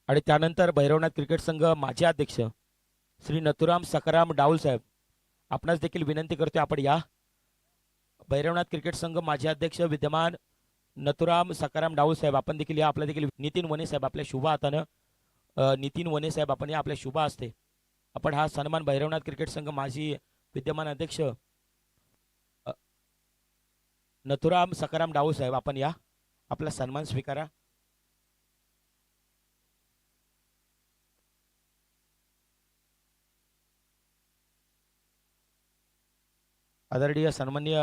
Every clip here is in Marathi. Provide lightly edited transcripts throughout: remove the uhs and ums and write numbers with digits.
आणि त्यानंतर भैरवनाथ क्रिकेट संघ माजी अध्यक्ष श्री नथुराम सखाराम डाऊल साहेब, आपणास देखील विनंती करतोय आपण या. भैरवनाथ क्रिकेट संघ माजी अध्यक्ष विद्यमान नथुराम सखाराम डाऊल साहेब, आपण देखील या. आपल्या देखील नितीन वने साहेब आपल्या शुभ हातानं, नितीन वने साहेब आपण या आपल्या शुभ हस्ते आपण हा सन्मान भैरवनाथ क्रिकेट संघ माजी विद्यमान अध्यक्ष नथुराम सखाराम डाऊल साहेब, आपण या. आपला सन्मान स्वीकारा. आदरणीय सन्माननीय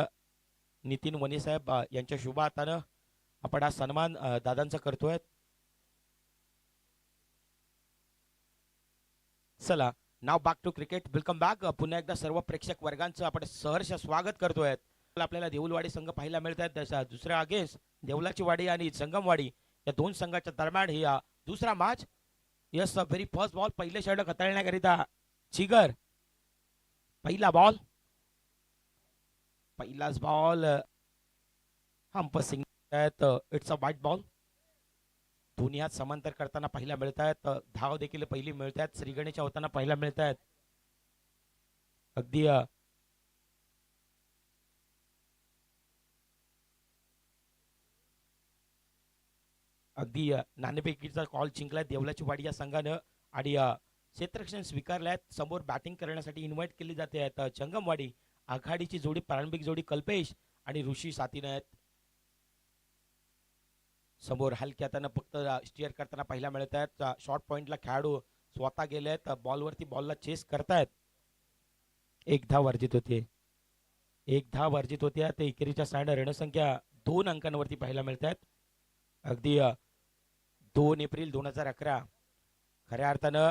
नितीन वने साहेब यांच्या शुभ हातानं आपण हा सन्मान दादांचा करतोय. चला, now back to cricket. Welcome back. पुन्हा एकदा सर्व प्रेक्षक वर्गांचं आपण सहर्ष स्वागत करतोय. आपल्याला देऊलवाडी संघ पाहायला मिळत आहेत. दुसऱ्या अगेन्स्ट देवलाची वाडी आणि संगमवाडी या दोन संघाच्या दरम्यान ही दुसरा match. Yes, very first ball, पहिले षटक हाताळण्याकरिता चिगर. पहिला बॉल, पहिलाच बॉल अंप सिंग आहेत. इट्स अ वाईट बॉल. दोन्ही हात समांतर करताना पाहायला मिळत आहेत. धाव देखील पहिली मिळत आहेत. श्रीगणेशच्या होताना पाहायला मिळत आहेत. अगदी अगदी नाणेफेकीचा कॉल जिंकलाय देवलाची वाडी या संघानं आणि क्षेत्ररक्षण स्वीकारल्यात. समोर बॅटिंग करण्यासाठी इन्व्हाइट केली जाते आहेत जंगमवाडी आघाडीची जोडी, प्रारंभिक जोडी कल्पेश आणि ऋषी साथीनं आहेत. समोर हलक्या हातानं फक्त स्टिअर करताना पाहायला मिळत आहेत. शॉर्ट पॉइंटला खेळाडू स्वतः गेले आहेत. बॉलवरती बॉलला चेस करतायत. एक धाव वर्जित होते, एक धाव वर्जित होत्या. ते इकेरीच्या साइड रणसंख्या 2 अंकांवरती पाहायला मिळत आहेत. अगदी 2 एप्रिल 2011 खऱ्या अर्थानं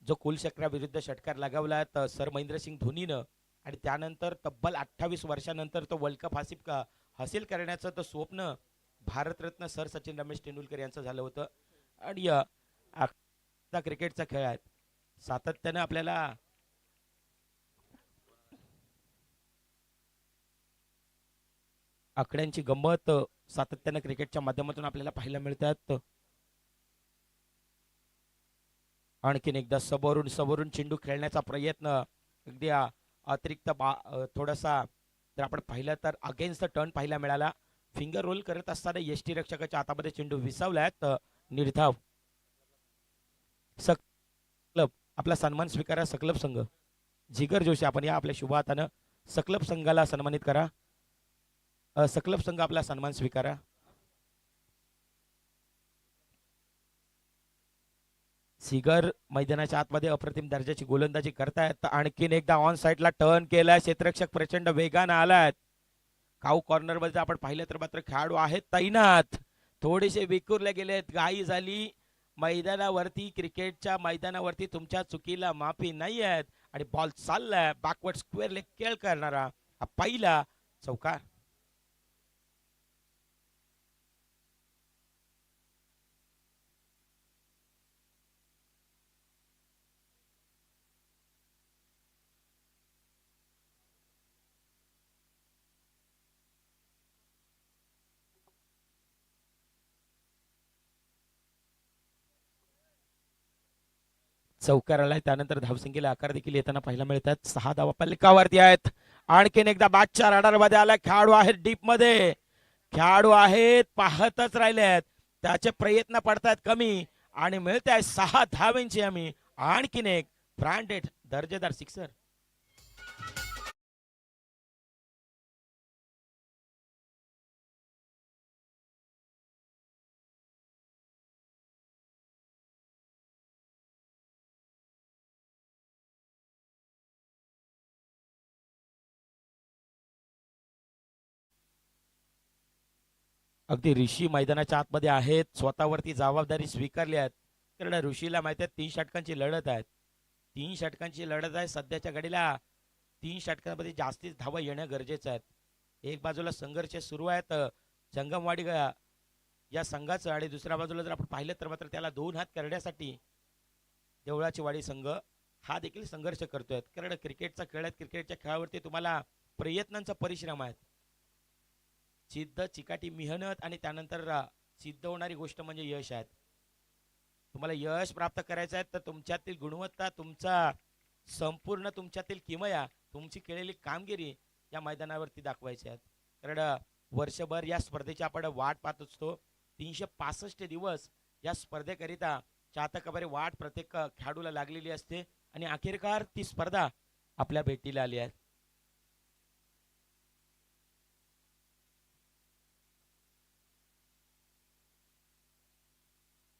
जो कुलचक्रा विरुद्ध षटकार लगावला सर महेंद्रसिंग धोनीनं आणि त्यानंतर तब्बल 28 वर्षानंतर तो वर्ल्ड कप हासिल करण्याचं तो स्वप्न भारतरत्न सर सचिन रमेश तेंडुलकर यांचं झालं होतं. आणि क्रिकेटचा खेळ आहे, सातत्यानं आपल्याला आकड्यांची गंमत सातत्यानं क्रिकेटच्या माध्यमातून आपल्याला पाहायला मिळतात. आणखीन एकदा सबोरून चेंडू खेळण्याचा प्रयत्न, अगदी अतिरिक्त थोडासा जर आपण पाहिलं तर अगेन्स्ट द टर्न पाहायला मिळाला. फिंगर रोल करत असताना यष्टी रक्षकाच्या हातामध्ये चेंडू विसावलात. निर्धाव. सकलब आपला सन्मान स्वीकारा. सकलब संघ जिगर जोशी, आपण या आपल्या शुभ हातानं सकलब संघाला सन्मानित करा. सकलब संघ आपला सन्मान स्वीकारा. सिगर मैदानाच्या आतमध्ये अप्रतिम दर्जाची गोलंदाजी करतायत. आणखीन एकदा ऑन साइडला टर्न केलाय. क्षेत्ररक्षक प्रचंड वेगानं आलाय. काऊ कॉर्नर मध्ये आपण पाहिलं तर मात्र खेळाडू आहेत तैनात. थोडेसे विखुरले गेलेत, घाई झाली मैदानावरती. क्रिकेटच्या मैदानावरती तुमच्या चुकीला माफी नाही आहेत. आणि बॉल चाललाय बॅकवर्ड स्क्वेअर लेग खेळ करणारा पहिला चौकार. चौकार आलाय. त्यानंतर धावसंख्येला आकार देखील येताना पाहायला मिळतात. 6 धावा पलकावरती आहेत. आणखीन एकदा बॅटच्या रडार मध्ये आला. खेळाडू आहेत डीप मध्ये, खेळाडू आहेत पाहतच राहिलेत. त्याचे प्रयत्न पडतायत कमी आणि मिळत आहे 6 धावांची आम्ही. आणखीन एक ब्रँडेड दर्जेदार सिक्सर. अगदी ऋषी मैदानाच्या आतमध्ये आहेत, स्वतःवरती जबाबदारी स्वीकारली आहेत. कारण ऋषीला माहिती आहे 3 षटकांची लढत आहे. 3 षटकांची लढत आहे. सध्याच्या घडीला 3 षटकांमध्ये जास्तीच धावा येणं गरजेचं आहे. एक बाजूला संघर्ष सुरू आहेत जंगमवाडी या संघाचं आणि दुसऱ्या बाजूला जर आपण पाहिलं तर मात्र त्याला 2 हात करण्यासाठी देवळाची वाडी संघ हा देखील संघर्ष करतोय. कारण क्रिकेटचा खेळ आहे, क्रिकेटच्या खेळावरती तुम्हाला प्रयत्नांचा परिश्रम आहे. जिद्द, चिकाटी, मेहनत आणि त्यानंतर सिद्ध होणारी गोष्ट म्हणजे यश आहे. तुम्हाला यश प्राप्त करायचं आहे तर तुमच्यातील गुणवत्ता, तुमचा संपूर्ण तुमच्यातील किमया, तुमची केलेली कामगिरी या मैदानावरती दाखवायची आहेत. कारण वर्षभर या स्पर्धेची आपण वाट पाहत असतो. 365 दिवस या स्पर्धेकरिता चाहताकाभर वाट प्रत्येक खेळाडूला लागलेली असते आणि अखेरकार ती स्पर्धा आपल्या भेटीला आली आहे.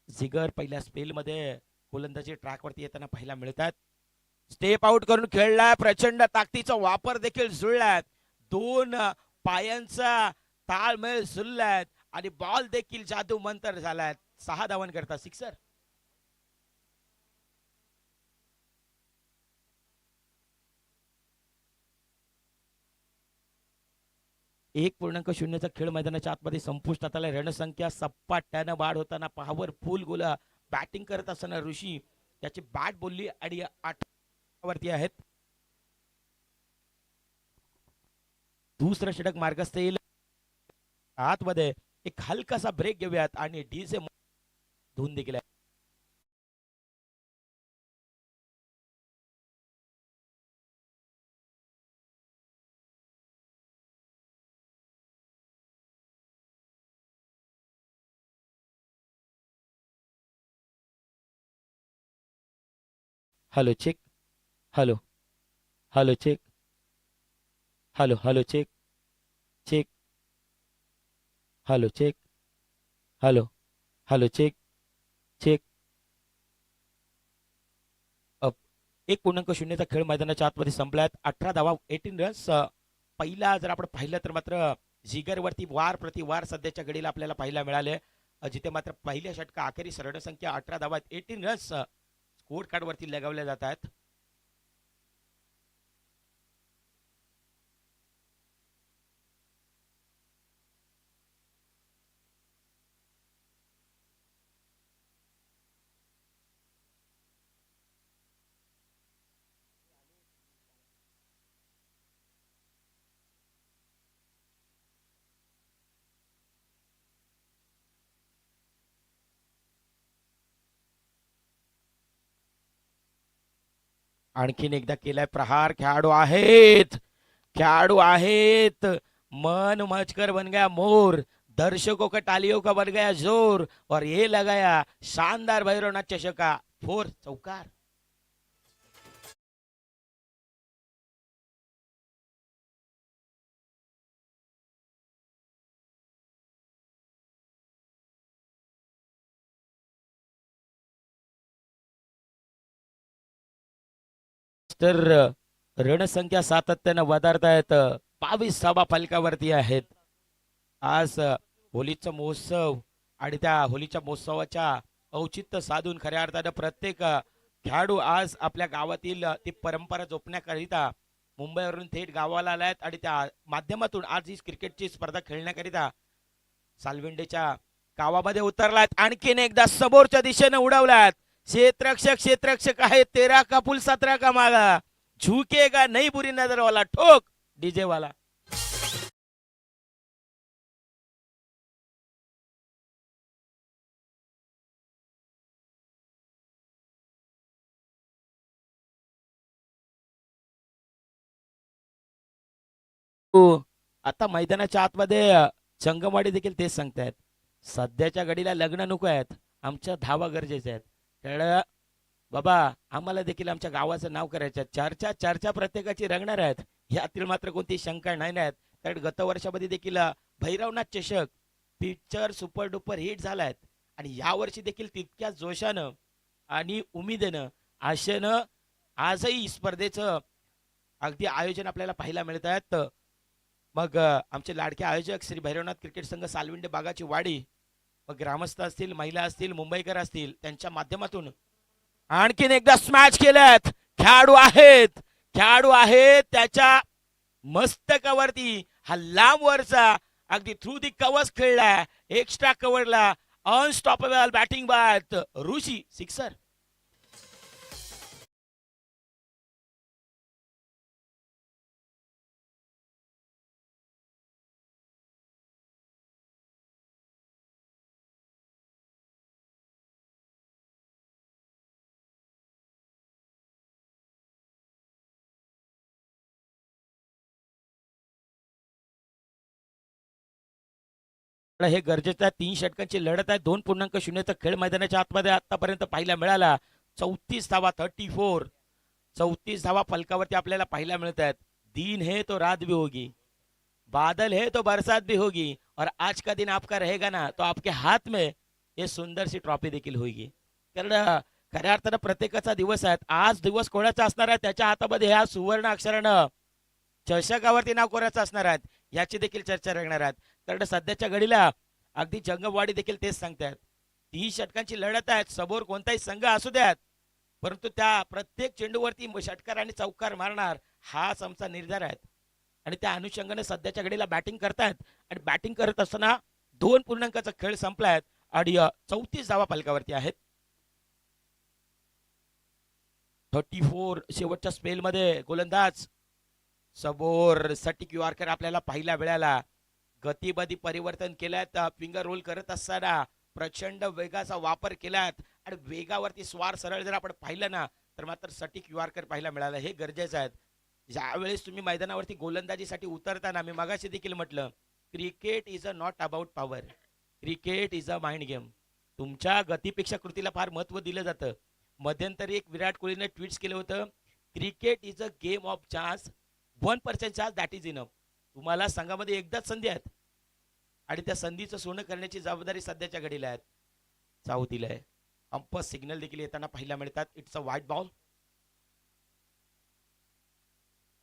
झिगर पहिल्या स्पेलमध्ये गोलंदाजी ट्रॅकवरती येताना पाहायला मिळतात. स्टेप आउट करून खेळलाय, प्रचंड ताकदीचा वापर देखील जुळलाय, दोन पायांचा ताळमेळ जुळलाय आणि बॉल देखील जादू मंतर झालाय. 6 धावन करता सिक्सर. 1.0चा खेळ मैदानाच्या आतमध्ये संपुष्टात आला. रणसंख्या सपाट्यानं वाढ होताना पॉवरफुल गोला बॅटिंग करत असताना ऋषी त्याची बॅट बोलली आणि 8 वरती आहेत. दुसरं षटक मार्गस्थ येईल. आतमध्ये एक हलकासा ब्रेक घेऊयात आणि डीजे धुवून देखील आहे. Hello check. Hello hello check. Hello hello check. Check. Hello check. Hello hello check. Check. 1.0चा खेळ मैदानाच्या आतमध्ये संपल्यात. 18 धावा, 18 रन्स. पहिला जर आपण पाहिलं तर मात्र जिगरवरती वार प्रतिवार सध्याच्या घडीला आपल्याला पाहायला मिळाले. जिथे मात्र पहिल्या षटका अखेरीस रणसंख्या 18 धावा, 18 रन्स स्कोर कार्ड वरती लगावल्या जात आहेत. आणखीन एकदा केलाय प्रहार. खेळाडू आहेत, खेळाडू आहेत. मन मचकर बन गया मोर, दर्शकों का तालियों का बन गया जोर और ये लगाया शानदार भैरवनाथ चषका. 4 चौकार. तर रणसंख्या सातत्यानं वधारतायत. 22 धावा फलकावरती आहेत. आज होलीचा महोत्सव आणि त्या होलीच्या महोत्सवाच्या औचित्य साधून खऱ्या अर्थानं प्रत्येक खेळाडू आज आपल्या गावातील ती परंपरा जपण्याकरिता मुंबईवरून थेट गावाला आलायत आणि त्या माध्यमातून आज ही क्रिकेटची स्पर्धा खेळण्याकरिता सालविंडेच्या गावामध्ये उतरलात. आणखीन एकदा समोरच्या दिशेने उडवलात. क्षेत्ररक्षक आहे, 13 का पुल 17 का मागा, झुकेगा नहीं बुरी नजर वाला, ठोक डीजे वाला. आता मैदानाच्या आतमध्ये चंगमवाडी देखील तेच सांगतायत. सध्याच्या घडीला लग्न नको आहेत, आमच्या धावा गरजेच्या आहेत. त्यामुळे बाबा आम्हाला देखील आमच्या गावाचं नाव करायचं. चर्चा चर्चा प्रत्येकाची रंगणार आहेत, यातील मात्र कोणती शंका नाही आहेत. कारण गत वर्षामध्ये देखील भैरवनाथ चषक पिक्चर सुपर डुपर हिट झालाय आणि या वर्षी देखील तितक्याच जोशानं आणि उमेदीनं आशेनं आजही स्पर्धेचं अगदी आयोजन आपल्याला पाहायला मिळत आहेत. मग आमचे लाडके आयोजक श्री भैरवनाथ क्रिकेट संघ सालविंडे बागाची वाडी, मग ग्रामस्थ असतील, महिला असतील, मुंबईकर असतील, त्यांच्या माध्यमातून आणखीन एकदा स्मॅच केल्यात. खेळाडू आहेत, खेळाडू आहेत. त्याच्या मस्तकावरती हा लांब वरचा अगदी थ्रू दी कव्हर्स खेळलाय. एक्स्ट्रा कव्हरला अनस्टॉपेबल बॅटिंग बात ऋषी सिक्सर. हे गरजेचं आहे. 3 षटकांची लढत आहे. 2.0चा खेळ मैदानाच्या आतमध्ये आतापर्यंत पाहायला मिळाला. 34 धावा 34. 34 धावा फलकावरती आपल्याला पाहायला मिळत आहेत. दिन है तो रात भी होगी, बादल है तो बरसात भी होगी, और आज का दिन आपका रहेगा ना तो आपके हात में ये सुंदर सी ट्रॉफी देखील होगी. कारण खऱ्या अर्थानं प्रत्येकाचा दिवस आहे. आज दिवस कोणाचा असणार आहे त्याच्या हातामध्ये ह्या सुवर्ण अक्षरानं चषकावरती नाव कोणाचं असणार आहे याची देखील चर्चा रंगणार आहेत. कारण सध्याच्या घडीला अगदी जंगमवाडी देखील तेच सांगतात. 30 षटकांची लढत आहे. समोर कोणताही संघ असू द्यात, परंतु त्या प्रत्येक चेंडूवरती षटकार आणि चौकार मारणार हाच आमचा निर्धार आहे. आणि त्या अनुषंगाने सध्याच्या घडीला बॅटिंग करतायत आणि बॅटिंग करत असताना 2 खेळ संपलाय आणि 34 धावा फलकावरती आहेत. 34 शेवटच्या स्पेलमध्ये गोलंदाज समोर सटिक यॉर्कर आपल्याला पाहायला मिळाला. गतीमध्ये परिवर्तन केल्यात. फिंगर रोल करत असताना प्रचंड वेगाचा वापर केलात आणि वेगावरती स्वार सरळ जर आपण पाहिलं ना तर मात्र सटिक यॉर्कर पाहायला मिळाला. हे गरजेचं आहे. ज्यावेळेस तुम्ही मैदानावरती गोलंदाजीसाठी उतरताना मी मगाशी देखील म्हटलं, cricket is a not about power, cricket is a mind game. तुमच्या गतीपेक्षा कृतीला फार महत्व दिलं जातं. मध्यंतरी एक विराट कोहलीने ट्विट्स केलं होतं, cricket is a game of chance, 1% chance that is enough. तुम्हाला संघामध्ये एकदाच संधी आहेत आणि त्या संधीचं सोनं करण्याची जबाबदारी सध्याच्या घडीला आहेत. चाहू दिलंय. अंप सिग्नल देखील येताना पाहायला मिळतात. It's a white ball.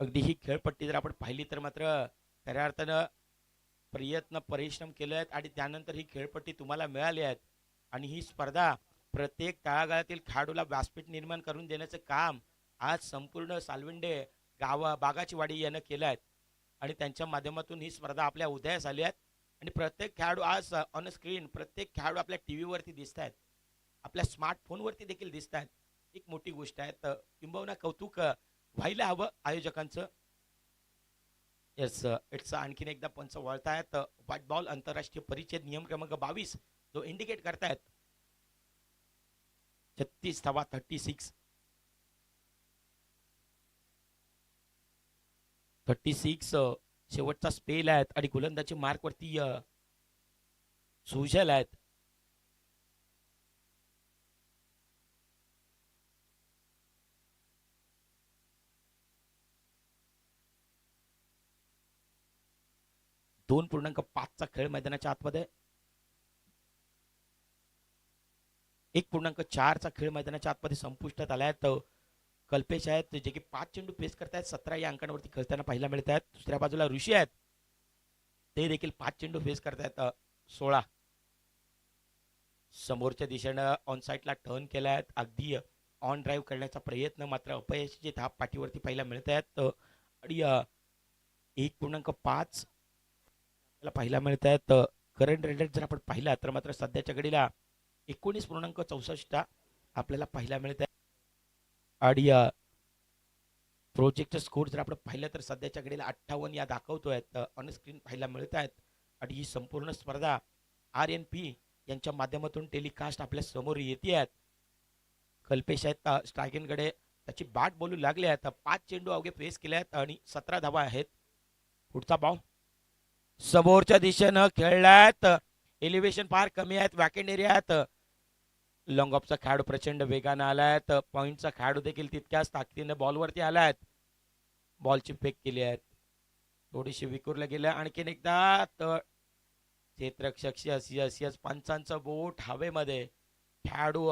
अगदी ही खेळपट्टी जर आपण पाहिली तर मात्र खऱ्या अर्थानं प्रयत्न परिश्रम केले आहेत आणि त्यानंतर ही खेळपट्टी तुम्हाला मिळाली आहेत. आणि ही स्पर्धा प्रत्येक तळागाळातील खेळाडूला व्यासपीठ निर्माण करून देण्याचं काम आज संपूर्ण सालविंडे बागाची वाडी यानं केलं आहे. आणि त्यांच्या माध्यमातून ही स्पर्धा आपल्या उदयास आली आहेत. आणि प्रत्येक खेळाडू आज ऑन स्क्रीन प्रत्येक खेळाडू आपल्या टीव्हीवरती दिसत आहेत, आपल्या स्मार्टफोनवरती देखील दिसत आहेत. एक मोठी गोष्ट आहे. तर किंबहुना कौतुक व्हायला हवं आयोजकांचं. येस, इट्स आणखीन एकदा पंच वळतायत. व्हाईट बॉल आंतरराष्ट्रीय परिच्छेद नियम क्रमांक 22 जो इंडिकेट करतायत 36 धावा 36. 36 शेवटचा स्पेल आहेत आणि गोलंदाजी मार्कवरती सुजल आहेत. दोन पूर्णांक 5चा खेळ मैदानाच्या आतमध्ये. 1.4चा खेळ मैदानाच्या आतमध्ये संपुष्टात आलाय. कल्पेश आहेत जे की 5 चेंडू फेस करतायत. 17 या अंकांवरती खेळताना पाहायला मिळत आहेत. दुसऱ्या बाजूला ऋषी आहेत, ते देखील 5 चेंडू फेस करतायत. 16 समोरच्या दिशेनं ऑन साईडला टर्न केलाय. अगदी ऑन ड्राईव्ह करण्याचा प्रयत्न मात्र अपयशाची धाप पाठीवरती पाहायला मिळत आहेत. आणि 1.5 पाहायला मिळत आहेत. करंट रेट जर आपण पाहिला तर मात्र सध्याच्या घडीला 19.64 आपल्याला पाहायला मिळत आहे. आणि प्रोजेक्टचा स्कोर जर आपण पाहिलं तर सध्याच्या घडीला 58 या दाखवतोय ऑन स्क्रीन पाहायला मिळत आहेत. आणि ही संपूर्ण स्पर्धा RNP यांच्या माध्यमातून टेलिकास्ट आपल्या समोर येते आहेत. कल्पेश आहेत स्ट्रायगनकडे त्याची बाट बोलू लागले आहेत. 5 चेंडू अवघे फेस केले आहेत आणि 17 धावा आहेत. पुढचा बॉल समोरच्या दिशेनं खेळलात. एलिव्हेशन फार कमी आहेत, वॅकेंड एरियात. लॉंग ऑफचा खेळाडू प्रचंड वेगानं आलाय. पॉइंटचा खेळाडू देखील तितक्याच ताकदीने बॉलवरती आलाय. बॉलची फेक केली आहेत, थोडीशी विखुरल्या गेल्या. आणखीन एकदा क्षेत्ररक्षक यस पंचांचं बोट हवेमध्ये. खेळाडू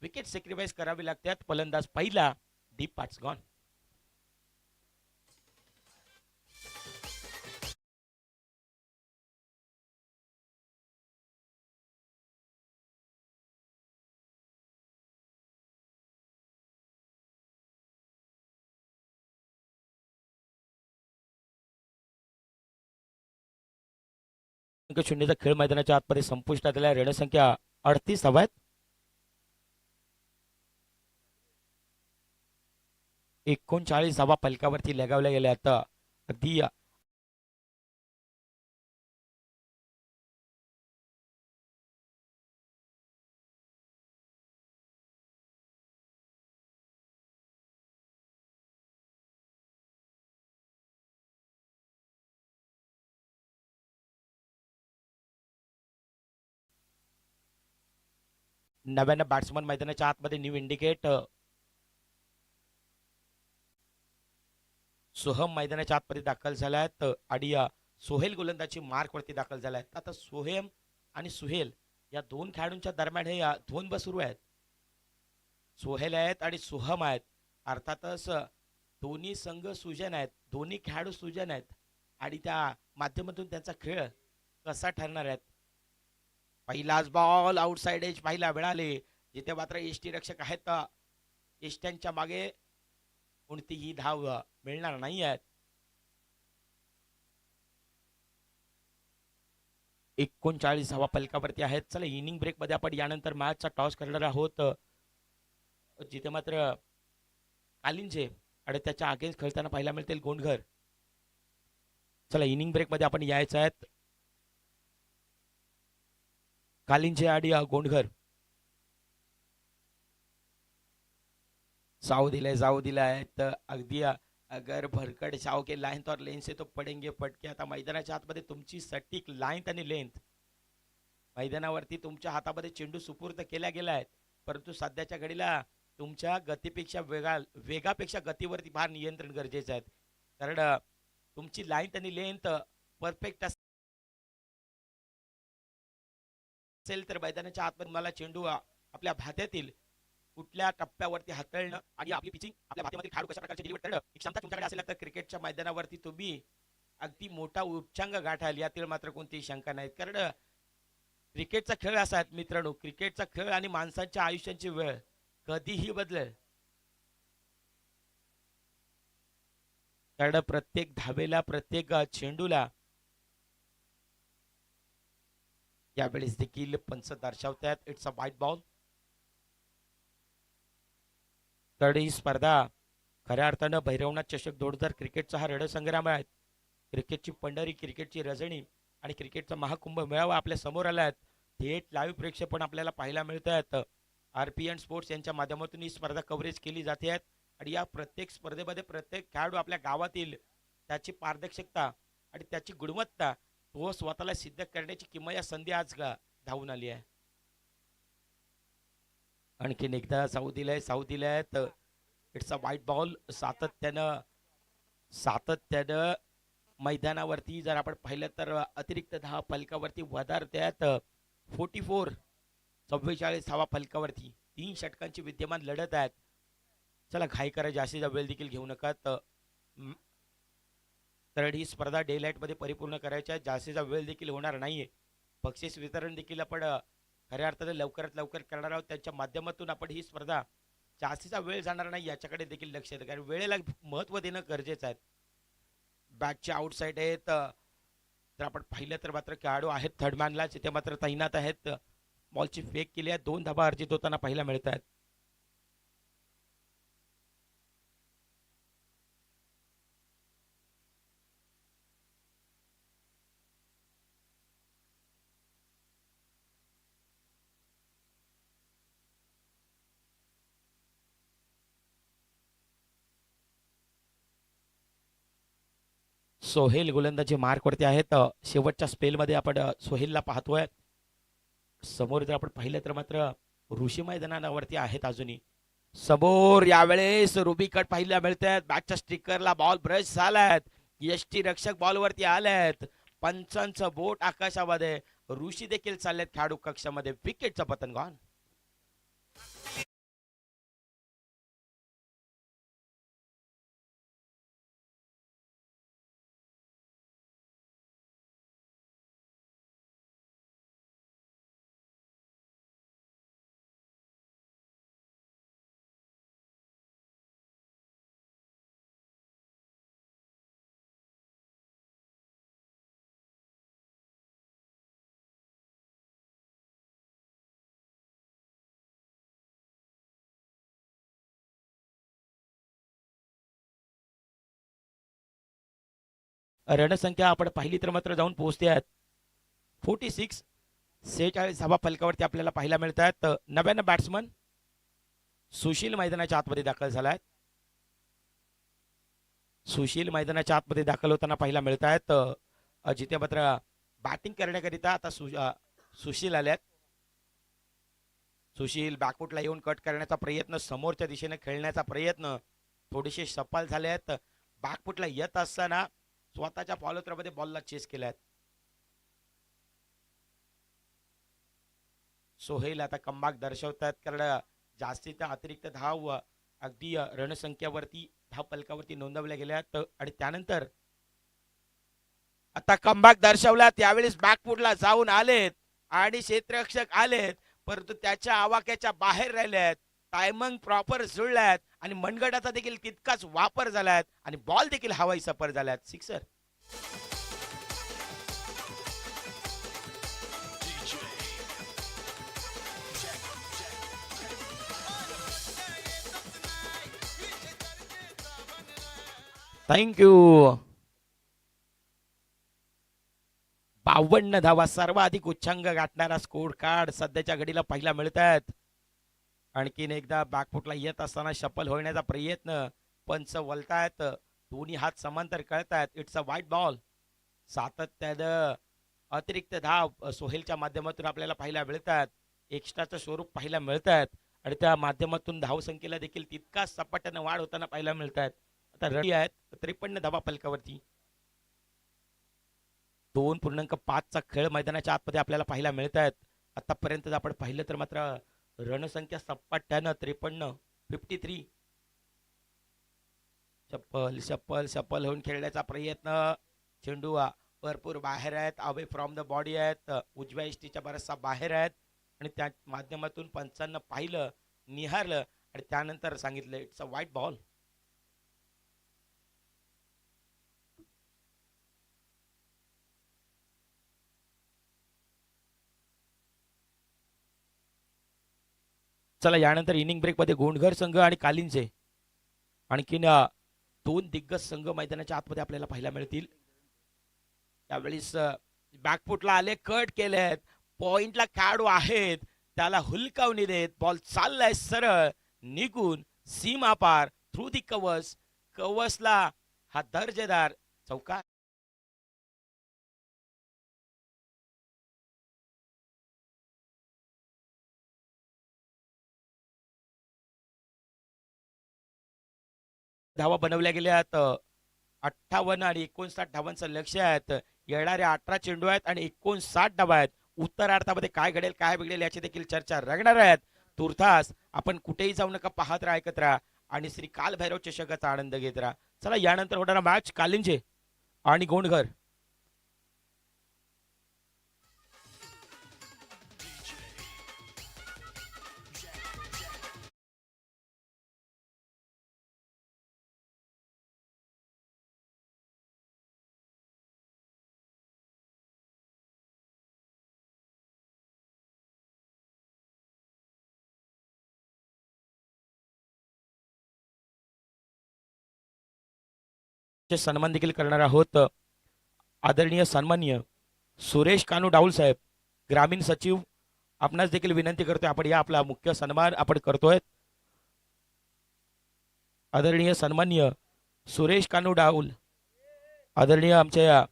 विकेट सॅक्रिफाईस करावी लागतात. फलंदाज पहिला, डीप पार्ट्स गॉन. शून्यचा खेळ मैदानाच्या आतमध्ये संपुष्टात आल्या. रणसंख्या 38 धावा आहेत. 39 धावा फलकावरती लगावल्या गेल्या. आता अगदी नव्यानं बॅट्समन मैदानाच्या आतमध्ये न्यू इंडिकेट सोहम मैदानाच्या आतमध्ये दाखल झालायत आणि सोहेल गोलंदाजी मार्कवरती दाखल झालायत. आता सोहेम आणि सुहेल या दोन खेळाडूंच्या दरम्यान हे द्वंद्व सुरू आहेत. सोहेल आहेत आणि सोहम आहेत. अर्थातच दोन्ही संघ सुजन आहेत, दोन्ही खेळाडू सुजन आहेत आणि त्या माध्यमातून त्यांचा खेळ कसा ठरणार आहेत. पहिलाच बॉल आउटसाइड एज पाहायला मिळाले, जिथे मात्र एसटी रक्षक आहेत. एसट्यांच्या मागे कोणतीही धाव मिळणार नाही आहेत. 39 धावा फलकावरती आहेत. चला इनिंग ब्रेक मध्ये आपण यानंतर मॅचचा टॉस करणार आहोत, जिथे मात्र कालिंजे आणि त्याच्या अगेन्स्ट खेळताना पाहायला मिळतील गोंडघर. चला इनिंग ब्रेक मध्ये आपण यायचं आहेत. कालिंजे आणि गोंडघर साव दिलाय तर अगदी अगर भरकट शाव के लाइन और लेन से तो पडेंगे फटके. आता मैदानाच्या आतमध्ये तुमची सटीक लाईन आणि लेंथ, मैदानावरती तुमच्या हातामध्ये चेंडू सुपूर्द केल्या गेला आहे, परंतु सध्याच्या घडीला तुमच्या गतीपेक्षा वेगापेक्षा गतीवरती फार नियंत्रण गरजेचं आहे. कारण तुमची लाईन आणि लेंथ परफेक्ट असेल तर मैदानाच्या आतमध्ये मला चेंडू आपल्या भात्यातील कुठल्या टप्प्यावरती हाताळणं आणि आपली पिचिंग आपल्या भात्यामध्ये खेळाडू कशा प्रकारचे डिलिव्हर करणं ही क्षमता तुमच्याकडे असेल तर क्रिकेटच्या मैदानावरती तुम्ही अगदी मोठा उच्चांक गाठाल, यातील मात्र कोणतीही शंका नाही. कारण क्रिकेटचा खेळ असा आहे मित्रांनो, क्रिकेटचा खेळ आणि माणसांच्या आयुष्याची वेळ कधीही बदलेल. कारण प्रत्येक धावेला, प्रत्येक चेंडूला यावेळेस देखील पंच दर्शवतात इट्स अ व्हाईट बॉल. तर ही स्पर्धा खऱ्या अर्थानं भैरवनाथ चषक 2000 क्रिकेटचा हा रणसंग्राम आहे. क्रिकेटची पंढरी, क्रिकेटची रजणी आणि क्रिकेटचा महाकुंभ मेळावा आपल्या समोर आला आहे. थेट लाईव्ह प्रेक्षेपण आपल्याला पाहायला मिळत आहेत. RPN स्पोर्ट्स यांच्या माध्यमातून ही स्पर्धा कव्हरेज केली जाते आहे आणि या प्रत्येक स्पर्धेमध्ये प्रत्येक खेळाडू आपल्या गावातील त्याची पारदर्शकता आणि त्याची गुणवत्ता तो स्वतःला सिद्ध करण्याची किमया संधी आज धावून आली आहे. आणखीन एकदा साऊ दिलाय तर इट्स अ व्हाईट बॉल. सातत्यानं मैदानावरती जर आपण पाहिलं तर अतिरिक्त धावा फलकावरती वधारत्यात 44 धावा फलकावरती 3 षटकांची विद्यमान लढत आहेत. चला घाई करा, जास्तीचा वेळ देखील घेऊ नका. तर ही स्पर्धा डे लाईट मध्ये परिपूर्ण करायची आहे, जास्तीचा वेळ देखील होणार नाहीये. बक्षीस वितरण देखील आपण खऱ्या अर्थाने लवकरात लवकर करणार आहोत. त्यांच्या माध्यमातून आपण ही स्पर्धा जास्तीचा वेळ जाणार नाही याच्याकडे देखील लक्ष द्या, कारण वेळेला महत्व देणं गरजेचं आहे. बॅटचे आउटसाइड आहेत, तर आपण पाहिलं तर मात्र खेळाडू आहेत थर्डमॅनला, तिथे मात्र तैनात आहेत. बॉलची फेक केली आहे, 2 धाबा अर्जित होताना पाहायला मिळत आहेत. सोहेल गोलंदाजी मार्कवरती आहेत. शेवटच्या स्पेलमध्ये आपण सोहेलला पाहतोय. समोर जर आपण पाहिलं तर मात्र ऋषी मैदानावरती आहेत अजूनही. समोर यावेळेस रुबी कट पाहायला मिळत आहेत. बॅटच्या स्टिकरला बॉल ब्रश झालाय. एसटी रक्षक बॉलवरती आलेत. पंचांचं बोट आकाशामध्ये. ऋषी देखील चाललेत खेळाडू कक्षामध्ये. विकेटचं पतन गॉन. रणसंख्या आपण पाहिली तर मात्र जाऊन पोहोचते आहेत 46. 46 धावा फलकावरती आपल्याला पाहायला मिळत आहेत. नव्यानं बॅट्समन सुशील मैदानाच्या आतमध्ये दाखल झालाय. सुशील मैदानाच्या आतमध्ये दाखल होताना पाहायला मिळत आहेत. जिथे मात्र बॅटिंग करण्याकरिता आता सुशील आल्यात. सुशील बॅकफुटला येऊन कट करण्याचा प्रयत्न, समोरच्या दिशेने खेळण्याचा प्रयत्न, थोडेसे सफल झाले आहेत. बॅकफुटला येत असताना स्वतःच्या फॉलोथ्रोमध्ये बॉलला चेस केल्यात. सोहेल आता कमबॅक दर्शवतात, कारण जास्तीत अतिरिक्त धाव अगदी रणसंख्यावरती धाव फलकावरती नोंदवल्या गेल्यात. आणि त्यानंतर आता कमबॅक दर्शवला, त्यावेळेस बॅकफुटला जाऊन आलेत आणि क्षेत्ररक्षक आलेत, परंतु त्याच्या आवाक्याच्या बाहेर राहिल्यात. टायमिंग प्रॉपर जुळल्यात आणि मनगटाचा देखील तितकाच वापर झालाय आणि बॉल देखील हवाई सफर झाल्यात. सिक्सर. थँक्यू. 52 धावा, सर्वाधिक उच्चांक गाठणारा स्कोर कार्ड सध्याच्या घडीला पाहायला मिळत आहेत. आणखीन एकदा बॅकफुटला येत असताना शफल होण्याचा प्रयत्न, पंच वलतायत, दोन्ही हात समांतर कळतायत. इट्स अ वाईट बॉल. सातत्यानं अतिरिक्त धाव सोहेलच्या माध्यमातून आपल्याला पाहायला मिळतात, एक्स्ट्राचं स्वरूप पाहायला मिळत आहेत आणि त्या माध्यमातून धावसंख्येला देखील तितकाच सपाट्यानं वाढ होताना पाहायला मिळत आहेत. आता रडी आहेत 53 धावा फलकावरती. 2.5चा खेळ मैदानाच्या आतमध्ये आपल्याला पाहायला मिळत आहेत. आतापर्यंत आपण पाहिलं तर मात्र रणसंख्या सपाट्यानं 53. सफल होऊन खेळण्याचा प्रयत्न, चेंडू भरपूर बाहेर आहेत, अवे फ्रॉम द बॉडी आहेत, उजव्या इष्टीच्या बराचसा बाहेर आहेत आणि त्या माध्यमातून पंचांना पाहिलं, निहारलं आणि त्यानंतर सांगितलं इट्स अ वाईट बॉल. चला, यानंतर इनिंग ब्रेक मध्ये गोंडघर संघ आणि कालिंचे आणखीन 2 दिग्गज संघ मैदानाच्या आतमध्ये आपल्याला पाहायला मिळतील. त्यावेळेस बॅकफुटला आले, कट केलेत, पॉइंटला खेळाडू आहेत, त्याला हुलकावणी देत बॉल चाललाय सरळ निघून सीमा पार थ्रू दी कवसला हा दर्जेदार चौकार. धावा बनवल्या गेल्यात 58 आणि 59 धावांचं लक्ष आहेत. येणाऱ्या 18 चेंडू आहेत आणि 59 धावा आहेत. उत्तरार्धामध्ये काय घडेल काय बिघडेल याची देखील चर्चा रंगणार आहेत. तुर्तास आपण कुठेही जाऊ नका, पाहत राहा, ऐकत राहा आणि श्री कालभैरव चषकाचा आनंद घेत राहा. चला, यानंतर होणारा मॅच कालिंजे आणि गोंडघर. सन्मान देखील करणार आहोत. आदरणीय सन्माननीय सुरेश कानू डाऊल साहेब, ग्रामीण सचिव, आपणास देखील विनंती करतोय आपण या, आपला मुख्य सन्मान आपण करतोय. आदरणीय सन्माननीय सुरेश कानू डाऊल, आदरणीय आमच्या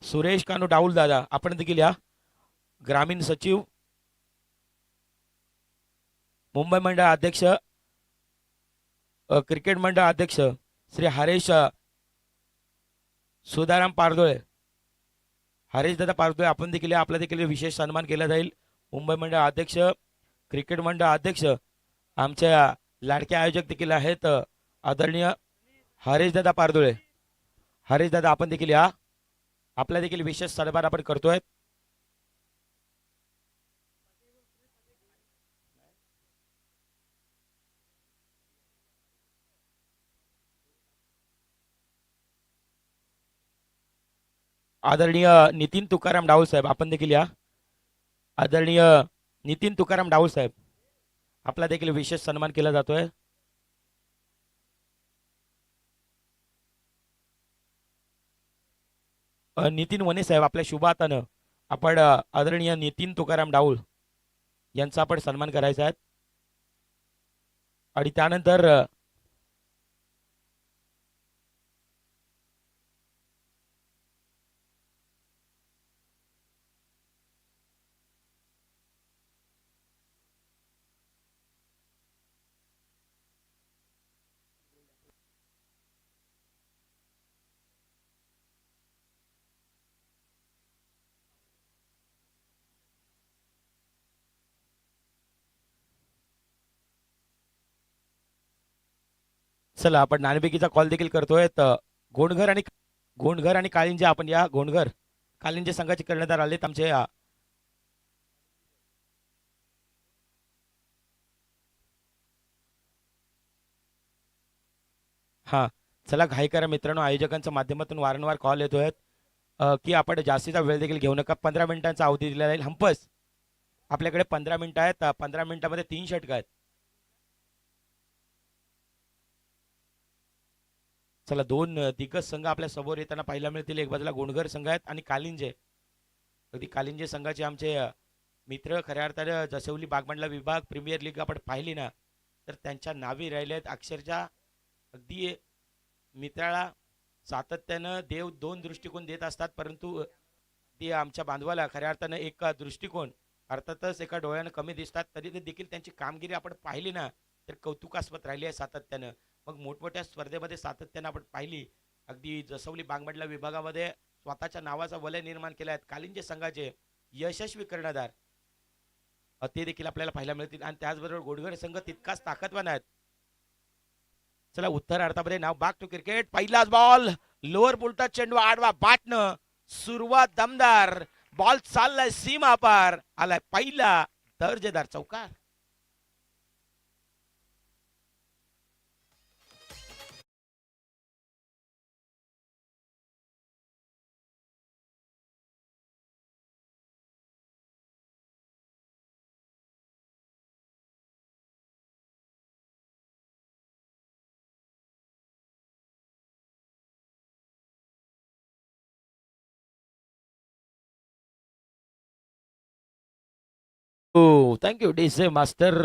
सुरेश कानू डाऊल दादा, आपण देखील या. ग्रामीण सचिव, मुंबई मंडळ अध्यक्ष, क्रिकेट मंडळ अध्यक्ष श्री हरेश सुधाराम पारदोळे, हरेश दादा पारदोळे, आपण देखील आपला देखील विशेष सन्मान केला जाईल. मुंबई मंडळ अध्यक्ष, क्रिकेट मंडळ अध्यक्ष, आमच्या लाडके आयोजक देखील आहेत आदरणीय हरेश दादा पारदोळे. हरेश दादा आपण देखील या, आपला देखील विशेष सन्मान आपण करतोय. आदरणीय नितीन तुकाराम डाऊल साहेब, आपण देखील या. आदरणीय नितीन तुकाराम डाऊल साहेब, आपला देखील विशेष सन्मान केला जातोय. नितीन वने साहेब, आपल्या शुभ हातानं आपण आदरणीय नितीन तुकाराम डाऊल यांचा आपण सन्मान करायचा आहे. आणि त्यानंतर चला आपण नाणेफेकीचा कॉल देखील करतोय. तर गोंडघर आणि काळिंजे, आपण या गोंडघर कालिंजे संघाचे कर्णधार आलेत आमचे. हा, चला घाई करा मित्रांनो, आयोजकांच्या माध्यमातून वारंवार कॉल येतोय की आपण जास्तीचा वेळ देखील घेऊ नका. 15 मिनिटांचा अवधी दिला जाईल हमपस. आपल्याकडे 15 मिनिटं आहेत. 15 मिनिटामध्ये 3 षटक आहेत. चला, दोन दिग्गज संघ आपल्या समोर येताना पाहायला मिळतील. एक बाजूला गोंडघर संघ आहेत आणि कालिंजे. अगदी कालिंजे संघाचे आमचे मित्र, खऱ्या अर्थाने जसवली बागमंडला विभाग प्रीमियर लीग आपण पाहिली ना, तर त्यांच्या नावी राहिले आहेत अक्षरशः. अगदी मित्राला सातत्यानं देव दोन दृष्टिकोन देत असतात, परंतु ते आमच्या बांधवाला खऱ्या अर्थानं एक दृष्टिकोन अर्थातच एका डोळ्यानं कमी दिसतात, तरी ते देखील त्यांची कामगिरी आपण पाहिली ना, तर कौतुकास्पद राहिली आहे सातत्यानं. मग मोठमोठ्या स्पर्धेमध्ये सातत्यानं आपण पाहिली. अगदी जसवली बागमंडला विभागामध्ये स्वतःच्या नावाचा वलय निर्माण केला आहे कालिंजे संघाचे यशस्वी कर्णधार, ते देखील आपल्याला पाहायला मिळतील. आणि त्याचबरोबर गोडगड संघ तितकाच ताकदवान आहेत. चला, उत्तर अर्थामध्ये नाव बॅक टू क्रिकेट. पहिलाच बॉल, लोअर पुलटा चेंडू आडवा बाटनं, सुरुवात दमदार, बॉल चाललाय सीमा पार, आलाय पहिला दर्जेदार चौकार. हो, थँक्यू डीजे मास्टर.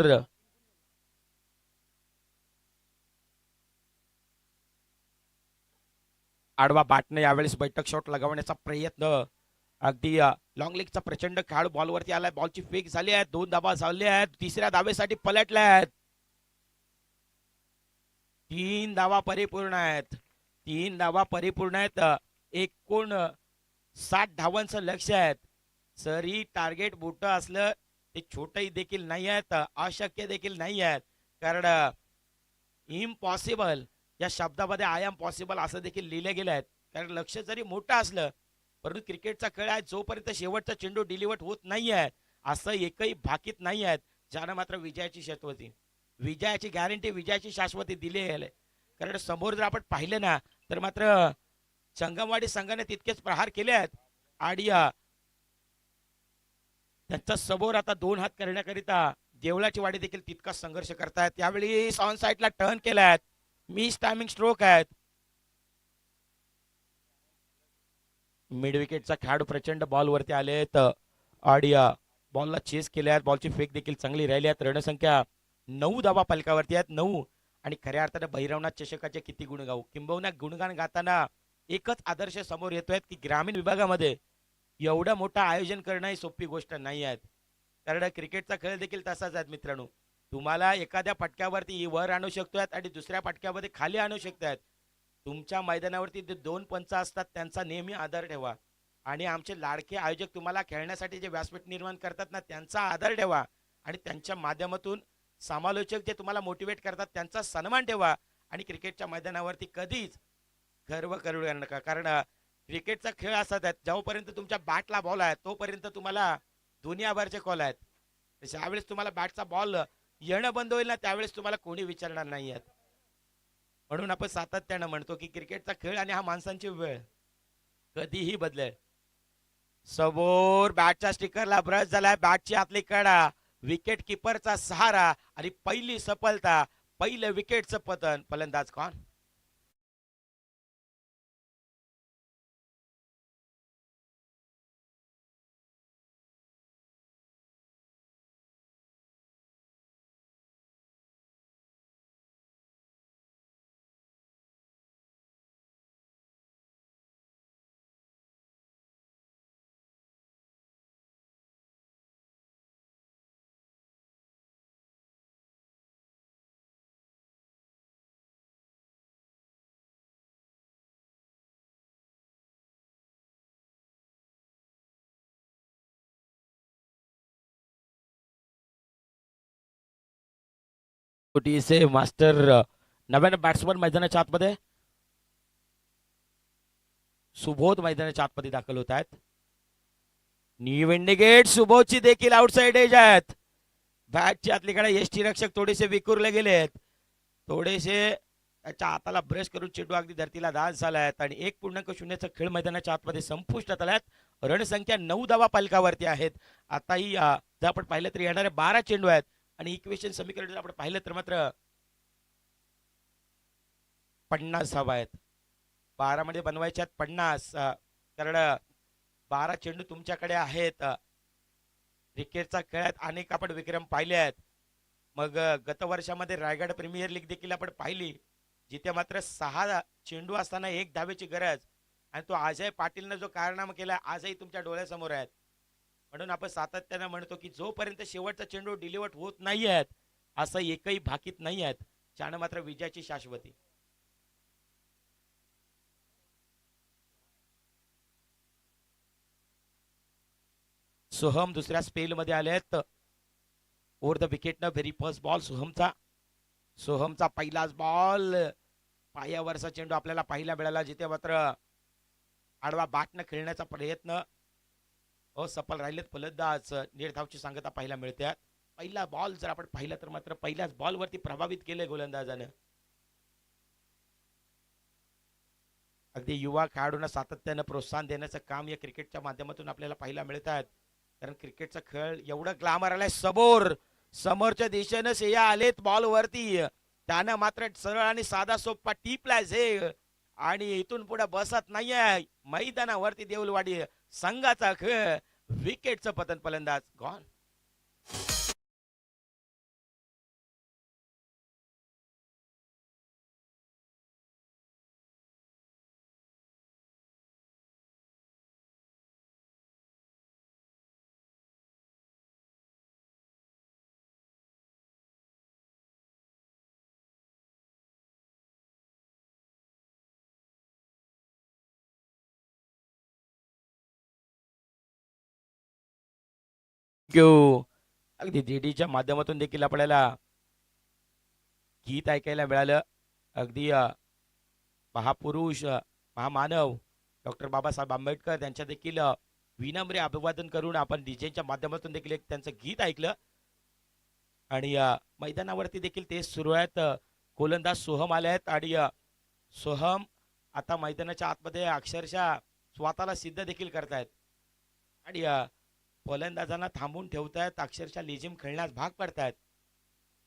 आडवा बाटने यावेळेस बैठक शॉट लगावण्याचा प्रयत्न. अगदी लॉंग लेगचा प्रचंड खेळाडू बॉलवरती आलाय. बॉलची फेक झाली आहे. 2 धावा झाले आहेत. तिसऱ्या धावेसाठी पलटल्या आहेत. 3 धावा परिपूर्ण आहेत. 3 धावा परिपूर्ण आहेत. एकूण 60 धावांचं लक्ष आहेत. सरी टार्गेट मोठं असलं ते छोटही देखील नाही आहेत, अशक्य देखील नाही आहेत. कारण इम्पॉसिबल या शब्दामध्ये आय एम पॉसिबल असं देखील लिहिले गेले आहेत. कारण लक्ष जरी मोठं असलं, परंतु क्रिकेटचा खेळ आहे, जोपर्यंत शेवटचा चेंडू डिलिव्हर होत नाही आहे, असं एकही भाकीत नाही आहेत ज्यानं मात्र विजयाची शाश्वती, विजयाची गॅरंटी, विजयाची शाश्वती दिली आहे. कारण समोर जर आपण पाहिलं ना, तर मात्र संगमवाडी संघाने तितकेच प्रहार केले आहेत. आणि त्यांच्या समोर आता 2 हात करण्याकरिता देवळाची वाडी देखील तितकाच संघर्ष करतायत. यावेळी ऑन साईडला टर्न केलाय, मिस टायमिंग स्ट्रोक आहेत. मिड विकेटचा खेळाडू प्रचंड बॉलवरती आलेत आणि बॉलला चेस केले आहेत. बॉलची फेक देखील चांगली राहिली आहेत. रणसंख्या 9 धावा फलकावरती आहेत, 9. आणि खऱ्या अर्थाने भैरवनाथ चषकाचे किती गुण गाऊ, किंबहुना गुणगान गाताना एकच आदर्श समोर येतोय की ग्रामीण विभागामध्ये एवढं मोठं आयोजन करणं ही सोपी गोष्ट नाही आहे. कारण क्रिकेटचा खेळ देखील तसाच आहे मित्रांनो. तुम्हाला एखाद्या फटक्यावरती वर आणू शकतोय आणि दुसऱ्या फटक्यामध्ये खाली आणू शकतायत. तुमच्या मैदानावरती जे 2 पंच असतात त्यांचा नेहमी आदर ठेवा. आणि आमचे लाडके आयोजक तुम्हाला खेळण्यासाठी जे व्यासपीठ निर्माण करतात ना, त्यांचा आदर ठेवा. आणि त्यांच्या माध्यमातून समालोचक जे तुम्हाला मोटिवेट करतात त्यांचा सन्मान ठेवा. आणि क्रिकेटच्या मैदानावरती कधीच गर्व करू नका. कारण क्रिकेटचा खेळ असाच आहे, जोपर्यंत तुमच्या बॅटला बॉल आहे तोपर्यंत तुम्हाला दुनियाभरचे कॉल आहेत. ज्यावेळेस तुम्हाला बॅटचा बॉल येणं बंद होईल ना, त्यावेळेस तुम्हाला कोणी विचारणार नाही आहेत. म्हणून आपण सातत्यानं म्हणतो की क्रिकेटचा खेळ आणि हा माणसांची वेळ कधीही बदलेल. समोर बॅटच्या स्टिकरला ब्रश झालाय, बॅटची आतली कडा, विकेट किपरचा सहारा आणि पहिली सफलता, पहिलं विकेटचं पतन. फलंदाज कोण? छोटी से मास्टर नव्यानं बॅट्समन मैदानाच्या आतमध्ये, सुबोध मैदानाच्या आतमध्ये दाखल होत आहेत. न्यू इंडिगेट सुबोधची देखील आउटसाइड एज आहेत. बॅटच्या आतलीकडे यष्टी रक्षक थोडेसे विखुरले गेलेत, थोडेसे त्याच्या हाताला ब्रश करून चेंडू अगदी धरतीला दास झालायत आणि 1.0चा खेळ मैदानाच्या आतमध्ये संपुष्टात आल्यात. रणसंख्या 9 धावा फलकावरती आहेत. आताही जर आपण पाहिलं तर येणारे 12 चेंडू आहेत आणि इक्वेशन समीकरण जर आपण पाहिलं तर मात्र 50 धावा आहेत. 12 मध्ये बनवायच्यात 50, कारण 12 चेंडू तुमच्याकडे आहेत. क्रिकेटचा खेळात अनेक आपण विक्रम पाहिले आहेत. मग गत वर्षामध्ये रायगड प्रीमियर लीग देखील आपण पाहिली, जिथे मात्र 6 चेंडू असताना 1 धावेची गरज, आणि तो अजय पाटीलनं जो कारनामा केला आजही तुमच्या डोळ्यासमोर आहेत. म्हणून आपण सातत्यानं म्हणतो की जोपर्यंत शेवटचा चेंडू डिलिव्हर होत नाही आहेत, असं एकही भाकीत नाही आहेत, त्यानं मात्र विजयाची शाश्वती. सोहम दुसऱ्या स्पेल मध्ये आले आहेत. ओव्हर द विकेट न व्हेरी फर्स्ट बॉल सोहमचा पहिलाच बॉल, पायावरचा चेंडू आपल्याला पाहायला मिळाला, जिथे मात्र आडवा बॅटनं खेळण्याचा प्रयत्न असफल राहिलेत फलंदाज. निर्धावची सांगता पाहायला मिळते. पहिला बॉल जर आपण पाहिला तर मात्र पहिल्याच बॉलवरती प्रभावित केले गोलंदाजानं. अगदी युवा खेळाडूंना सातत्यानं प्रोत्साहन देण्याचं काम या क्रिकेटच्या माध्यमातून आपल्याला पाहायला मिळत आहेत. कारण क्रिकेटचा खेळ एवढं ग्लॅमर आलाय, समोरच्या दिशेनं सेया आलेत बॉलवरती, त्यानं मात्र सरळ आणि साधा सोपा टिपलाय झेल आणि इथून पुढे बसत नाहीये मैदानावरती देऊलवाडी संघाचा खेळ. विकेटचं पतन, फलंदाज गॉन. अगदी डीडीच्या माध्यमातून देखील आपल्याला गीत ऐकायला मिळालं. अगदी महापुरुष महामानव डॉक्टर बाबासाहेब आंबेडकर यांच्या देखील विनम्र अभिवादन करून आपण डीजेच्या माध्यमातून देखील एक त्यांचं गीत ऐकलं. आणि मैदानावरती देखील ते सुरू आहेत. गोलंदाज सोहम आले आहेत आणि सोहम आता मैदानाच्या आतमध्ये अक्षरशः स्वतःला सिद्ध देखील करतायत आणि फलंदाजांना थांबून ठेवतायत, अक्षरशः लेझिम खेळण्यास भाग पडतायत.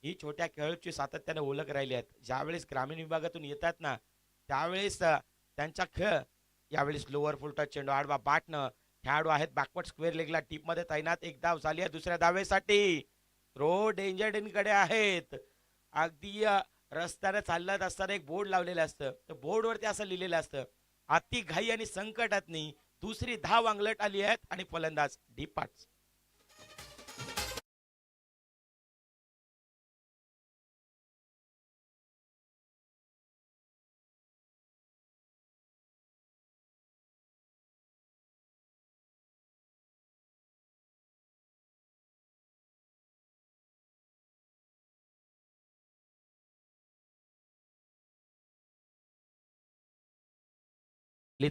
ही छोट्या खेळाडूची सातत्याने ओळख राहिली आहेत. ज्यावेळेस ग्रामीण विभागातून येतात ना, त्यावेळेस त्यांचा खेळ, यावेळेस लोअर फुल टच चेंडू आडवा बॅटनं, खेळाडू आहेत बॅकवर्ड स्क्वेअर लेगला टीप मध्ये तैनात. एक धाव झाली आहे दुसऱ्या धावेसाठी. थ्रो डेंजर कडे आहेत. अगदी रस्त्याने चालत असताना एक बोर्ड लावलेलं असतं, तर बोर्डवरती असं लिहिलेलं असतं, अति घाई आणि संकटात नाही, दुसरी धाव अंगलट आली आहेत आणि फलंदाज डिपार्ट्स.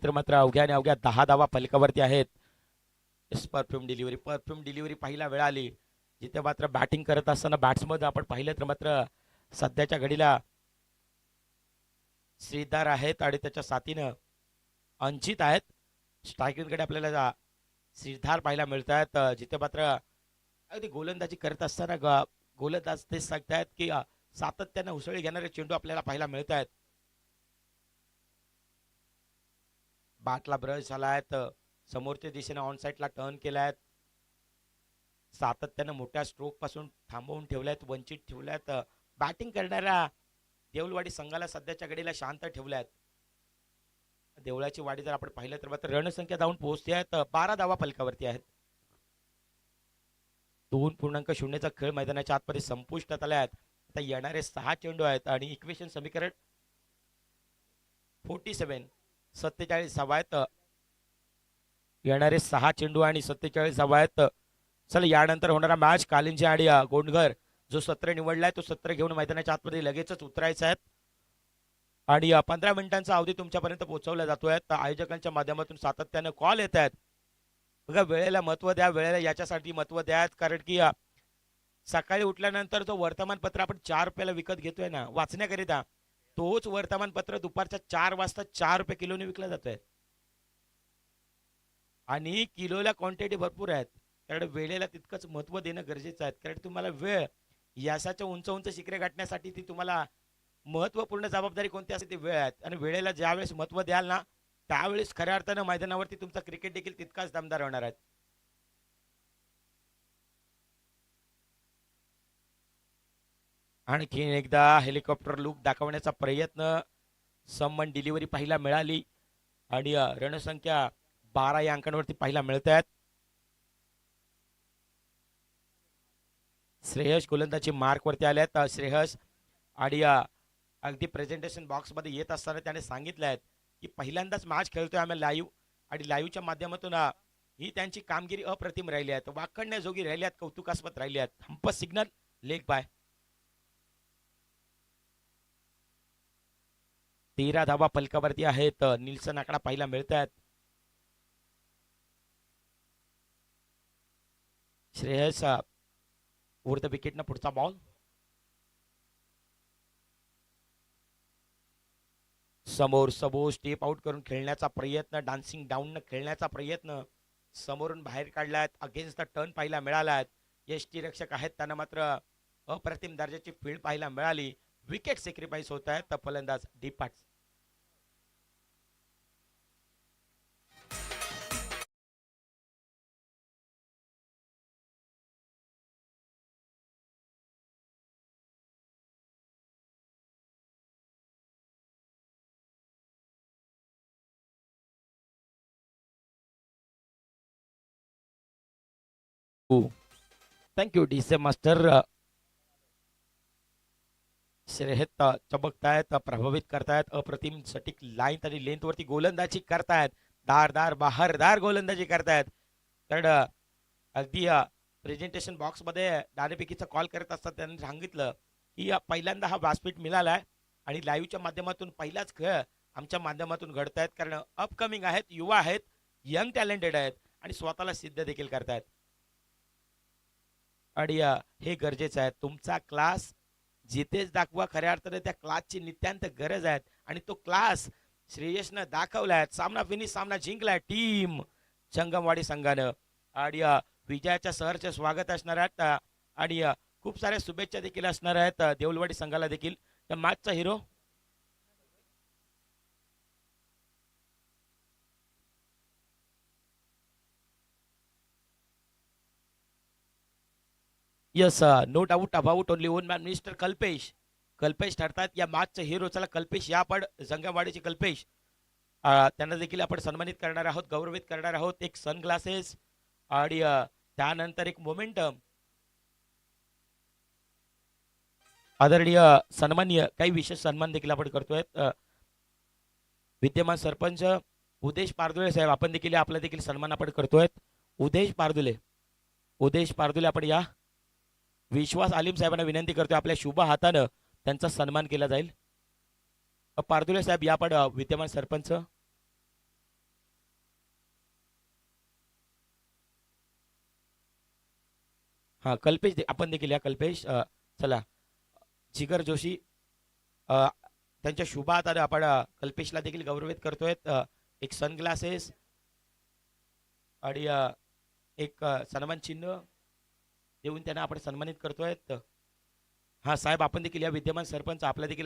तर मात्र अवघ्या आणि अवघ्या 10 धावा फलकावरती आहेत. परफ्यूम डिलिव्हरी पाहिला वेळ आली, जिथे मात्र बॅटिंग करत असताना बॅट्समन आपण पाहिलं तर मात्र सध्याच्या घडीला श्रीधर आहेत आणि त्याच्या साथीनं अंचित आहेत. स्ट्रायकिंगकडे आपल्याला श्रीधार पाहायला मिळत आहेत, जिथे मात्र अगदी गोलंदाजी करत असताना गोलंदाज ते सांगतायत की सातत्यानं उसळी घेणारे चेंडू आपल्याला पाहायला मिळत आहेत. बॅटला ब्रश झालाय, समोरच्या दिशेने ऑन साईडला टर्न केलाय, सातत्यानं मोठ्या स्ट्रोक पासून थांबवून ठेवल्यात, वंचित ठेवल्यात. बॅटिंग करणाऱ्या देऊलवाडी संघाला सध्याच्या घडीला शांत ठेवल्यात. देवळाची वाडी जर आपण पाहिलं तर मात्र रणसंख्या धावून पोहोचते आहेत. 12 धावा फलकावरती आहेत. 2.0चा खेळ मैदानाच्या आतमध्ये संपुष्टात आल्या आहेत. आता येणारे 6 चेंडू आहेत आणि इक्वेशन समीकरण 47 धावा आहेत. येणारे 6 चेंडू आणि 47 धावा आहेत. चला, यानंतर होणारा मॅच कालिंजी आणि गोंडघर जो सत्र निवडलाय तो सत्र घेऊन मैदानाच्या आतमध्ये लगेचच उतरायचा आहे. आणि 15 मिनिटांचा अवधी तुमच्यापर्यंत पोहोचवला जातोय. तर आयोजकांच्या माध्यमातून सातत्याने कॉल येत आहेत. बघा वेळेला महत्व द्या, वेळेला याच्यासाठी महत्व द्या, कारण की सकाळी उठल्यानंतर जो वर्तमानपत्र आपण 4 रुपयाला विकत घेतोय ना वाचण्याकरिता, तोच वर्तमानपत्र दुपारच्या 4 वाजता 4 रुपये किलोने विकला जातोय. आणि किलोला क्वांटिटी भरपूर आहेत, कारण वेळेला तितकंच महत्व देणं गरजेचं आहे. कारण तुम्हाला वेळ यशाच्या उंच उंच शिखरे गाठण्यासाठी ती तुम्हाला महत्वपूर्ण जबाबदारी कोणती असते ती वेळ आहे. आणि वेळेला ज्यावेळेस महत्व द्याल ना त्यावेळेस खऱ्या अर्थानं मैदानावरती तुमचा क्रिकेट देखील तितकाच दमदार होणार आहे. आणखी एकदा हेलिकॉप्टर लुक दाखवण्याचा प्रयत्न, सन्मान डिलिव्हरी पाहायला मिळाली आणि रणसंख्या 12 या अंकांवरती पाहायला मिळत आहेत. श्रेयस गोलंदाजी मार्क वरती आल्यात. श्रेयस आणि अगदी प्रेझेंटेशन बॉक्स मध्ये येत असताना त्याने सांगितलं आहे की पहिल्यांदाच मॅच खेळतोय आम्ही लाईव्ह, आणि लाईव्हच्या माध्यमातून ही त्यांची कामगिरी अप्रतिम राहिली आहे, वाखणण्याजोगी राहिली आहेत, कौतुकास्पद राहिली आहेत. Hump signal leg bye. 13 धावा फलकावरती आहेत. निल्सन आकडा पाहायला मिळत आहेत. श्रेयस द विकेट ना पुढचा बॉल. समोर समोर स्टेप आउट करून खेळण्याचा प्रयत्न, डान्सिंग डाऊन खेळण्याचा प्रयत्न, समोरून बाहेर काढलात. अगेन्स्ट द टर्न पाहायला मिळाला. यष्टी रक्षक आहेत त्यांना मात्र अप्रतिम दर्जाची फील्ड पाहायला मिळाली. विकेट सॅक्रिफाईस होत आहेत. फलंदाज डीप. थँक्यू डीसे मास्टर. श्रेयत चमकतायत, प्रभावित करतायत, अप्रतिम सटीक लाईन आणि लेंथ वरती गोलंदाजी करतायत. दारदार बहारदार गोलंदाजी करतायत. कारण अगदी प्रेझेंटेशन बॉक्स मध्ये डानेपिकीचा कॉल करत असतात त्यांनी सांगितलं की पहिल्यांदा हा व्यासपीठ मिळाला आहे आणि लाईव्हच्या माध्यमातून पहिलाच खेळ आमच्या माध्यमातून घडतायत. कारण अपकमिंग आहेत, युवा आहेत, यंग टॅलेंटेड आहेत आणि स्वतःला सिद्ध देखील करतायत. आणि हे गरजेचं आहे. तुमचा क्लास जिथेच दाखवा, खऱ्या अर्थाने त्या क्लासची नित्यांत गरज आहे आणि तो क्लास श्रेयसनं दाखवलाय. सामना फिनिश, सामना जिंकलाय टीम संगमवाडी संघानं. आणि विजयाच्या सहर्ष स्वागत असणार आहेत आणि खूप साऱ्या शुभेच्छा देखील असणार आहेत देऊलवाडी संघाला देखील. त्या मॅचचा hero yes, no doubt about only one man mister Kalpesh. Kalpesh ठरतात या मॅचचा हिरो. चला कल्पेश या आपण संगमवाडीचे कल्पेश त्यांना देखील आपण सन्मानित करणार आहोत, गौरवित करणार आहोत. एक सनग्लासेस आणि त्यानंतर एक मोमेंटम. आदरणीय सन्माननीय काही विशेष सन्मान देखील आपण करतोय. विद्यमान सरपंच उदेश पारदुले साहेब आपण देखील आपला देखील सन्मान आपण करतोय. उदेश पारदुले, उदेश पारदुले आपण या. विश्वास आलिम साहेबांना विनंती करतोय आपल्या शुभ हातानं त्यांचा सन्मान केला जाईल. पारदुले साहेब या पण विद्यमान सरपंच. हा कल्पेश आपण देखील या कल्पेश. चला जिगर जोशी त्यांच्या शुभ हाताने आपण कल्पेशला देखील गौरवित करतोय. एक सनग्लासेस आणि एक सन्मान चिन्ह देऊन त्यांना आपण सन्मानित करतोय. हा साहेब आपण देखील या विद्यमान सरपंच आपल्या देखील